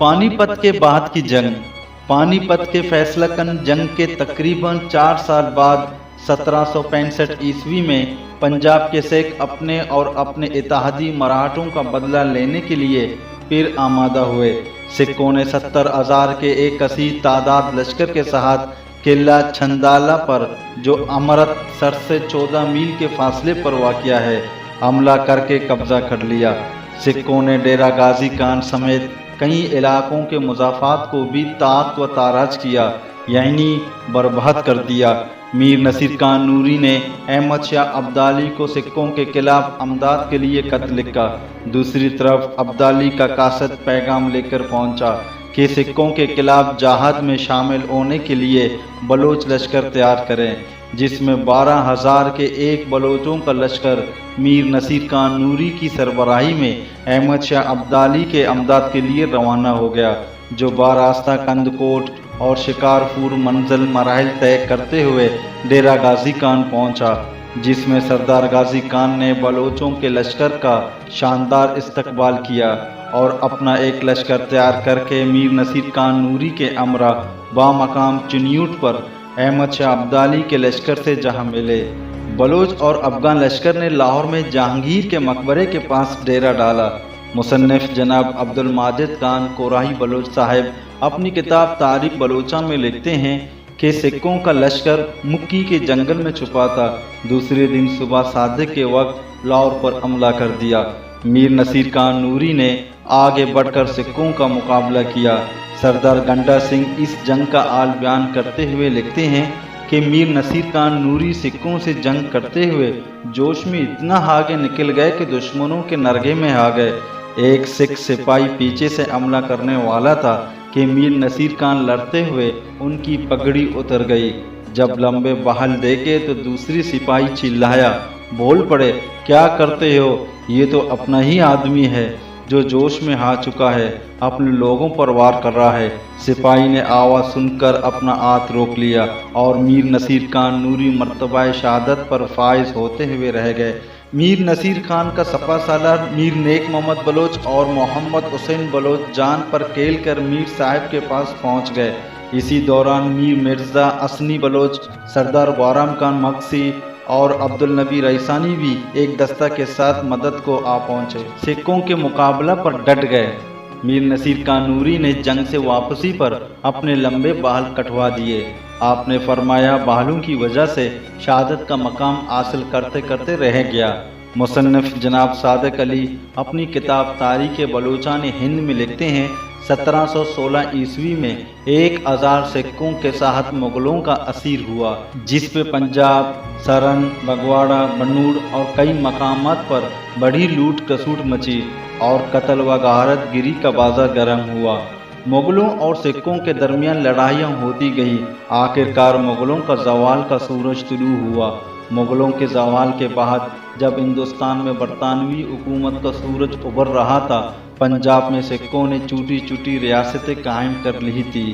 पानीपत के बाद की जंग। पानीपत के फैसलाकन जंग के तकरीबन 4 साल बाद 1765 ईस्वी में पंजाब के सिख अपने और अपने इत्तेहादी मराठों का बदला लेने के लिए फिर आमादा हुए। सिखों ने 70,000 के एक कसीर तादाद लश्कर के साथ किला छंदाला पर, जो अमृतसर से 14 मील के फासले पर वाक़िया है, हमला करके कब्जा कर लिया। सिखों ने डेरा गाजी खान समेत कई इलाकों के मुजाफात को भी ताक व ताराज किया, यानी बर्बाद कर दिया। मीर नसीर खान नूरी ने अहमद शाह अब्दाली को सिखों के खिलाफ अमदाद के लिए खत लिखा। दूसरी तरफ अब्दाली का कासद पैगाम लेकर पहुंचा कि सिखों के खिलाफ जहाद में शामिल होने के लिए बलोच लश्कर तैयार करें, जिसमें 12,000 के एक बलोचों का लश्कर मीर नसीर खान नूरी की सरबराही में अहमद शाह अब्दाली के अमदाद के लिए रवाना हो गया, जो बारास्ता कंदकोट और शिकारपुर मंजिल मराहिल तय करते हुए डेरा गाजी खान पहुंचा, जिसमें सरदार गाजी खान ने बलोचों के लश्कर का शानदार इस्तकबाल किया और अपना एक लश्कर तैयार करके मीर नसीर खान नूरी के अमरा बामकाम चुनियूट पर अहमद शाह अब्दाली के लश्कर से जहां मिले। बलोच और अफगान लश्कर ने लाहौर में जहांगीर के मकबरे के पास डेरा डाला। मुसन्निफ जनाब अब्दुल माजिद खान कोराही बलोच साहब अपनी किताब तारीख बलोचा में लिखते हैं कि सिखों का लश्कर मुक्की के जंगल में छुपा था। दूसरे दिन सुबह सादिक के वक्त लाहौर पर हमला कर दिया। मीर नसीर खान नूरी ने आगे बढ़कर सिखों का मुकाबला किया। सरदार गंडा सिंह इस जंग का आल बयान करते हुए लिखते हैं कि मीर नसीर खान नूरी सिखों से जंग करते हुए जोश में इतना आगे निकल गए कि दुश्मनों के नरगे में आ गए। एक सिख सिपाही पीछे से हमला करने वाला था कि मीर नसीर खान लड़ते हुए उनकी पगड़ी उतर गई। जब लंबे बहाल देखे तो दूसरी सिपाही चिल्लाया, बोल पड़े, क्या करते हो? ये तो अपना ही आदमी है जो जोश में आ चुका है, अपने लोगों पर वार कर रहा है। सिपाही ने आवाज़ सुनकर अपना हाथ रोक लिया और मीर नसीर खान नूरी मर्तबा शहादत पर फाइज होते हुए रह गए। मीर नसीर खान का सपा सालार मीर नेक मोहम्मद बलोच और मोहम्मद हुसैन बलोच जान पर खेल कर मीर साहब के पास पहुंच गए। इसी दौरान मीर मिर्ज़ा असनी बलोच, सरदार बाराम खान मक्सी और अब्दुल नबी रईसानी भी एक दस्ता के साथ मदद को आ पहुंचे। सिखों के मुकाबला पर डट गए। मीर नसीर खान नूरी ने जंग से वापसी पर अपने लंबे बाल कटवा दिए। आपने फरमाया, बालों की वजह से शहादत का मकाम हासिल करते करते रह गया। मुसन्निफ जनाब सादिक अली अपनी किताब तारीख बलोचान हिंद में लिखते हैं, 1716 ईस्वी में 1000 सिखों के साथ मुगलों का असीर हुआ, जिस पे पंजाब, सरन, बगवाड़ा, बनूड़ और कई मकामात पर बड़ी लूट कसूट मची और कत्ल व गारत गिरी का बाजार गर्म हुआ। मुगलों और सिखों के दरमियान लड़ाइयाँ होती गई। आखिरकार मुगलों का जवाल का सूरज तुलू हुआ। मुगलों के जवाल के बाद जब हिंदुस्तान में बरतानवी हुकूमत का सूरज उभर रहा था, पंजाब में सिखों ने चूटी चूटी रियासतें कायम कर ली थी।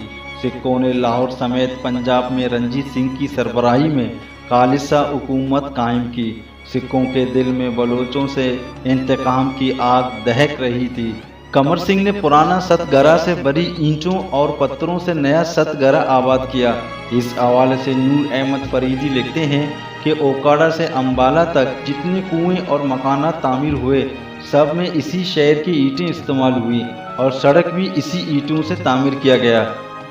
सिखों ने लाहौर समेत पंजाब में रंजीत सिंह की सरबराही में खालिसा हुकूमत कायम की। सिखों के दिल में बलोचों से इंतकाम की आग दहक रही थी। कमर सिंह ने पुराना सतगरा से बड़ी ईंटों और पत्थरों से नया सतगरा आबाद किया। इस हवाले से नूर अहमद फरीदी लिखते हैं कि ओकाड़ा से अम्बाला तक जितने कुएं और मकानात तामीर हुए, सब में इसी शहर की ईंटें इस्तेमाल हुई और सड़क भी इसी ईंटों से तामीर किया गया।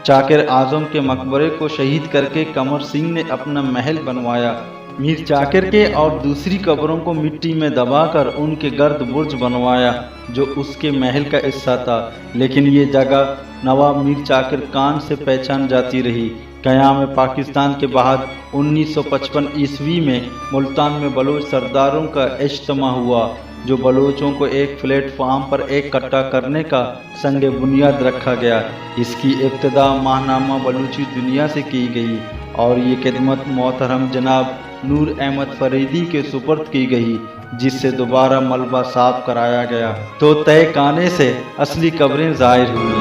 चाकिर आजम के मकबरे को शहीद करके कमर सिंह ने अपना महल बनवाया। मीर चाकिर के और दूसरी कब्रों को मिट्टी में दबाकर उनके गर्द बुर्ज बनवाया, जो उसके महल का हिस्सा था। लेकिन ये जगह नवाब मीर चाकिर खान से पहचान जाती रही। क़याम पाकिस्तान के बाद 1955 ईस्वी में मुल्तान में बलोच सरदारों का इज्तिमा हुआ, जो बलोचों को एक प्लेटफार्म पर इकट्ठा करने का संग बुनियाद रखा गया। इसकी इब्तिदा माहनामा बलूची दुनिया से की गई और ये खिदमत मोहतरम जनाब नूर अहमद फरीदी के सुपर्द की गई, जिससे दोबारा मलबा साफ कराया गया तो तय खाने से असली कब्रें ज़ाहिर हुई।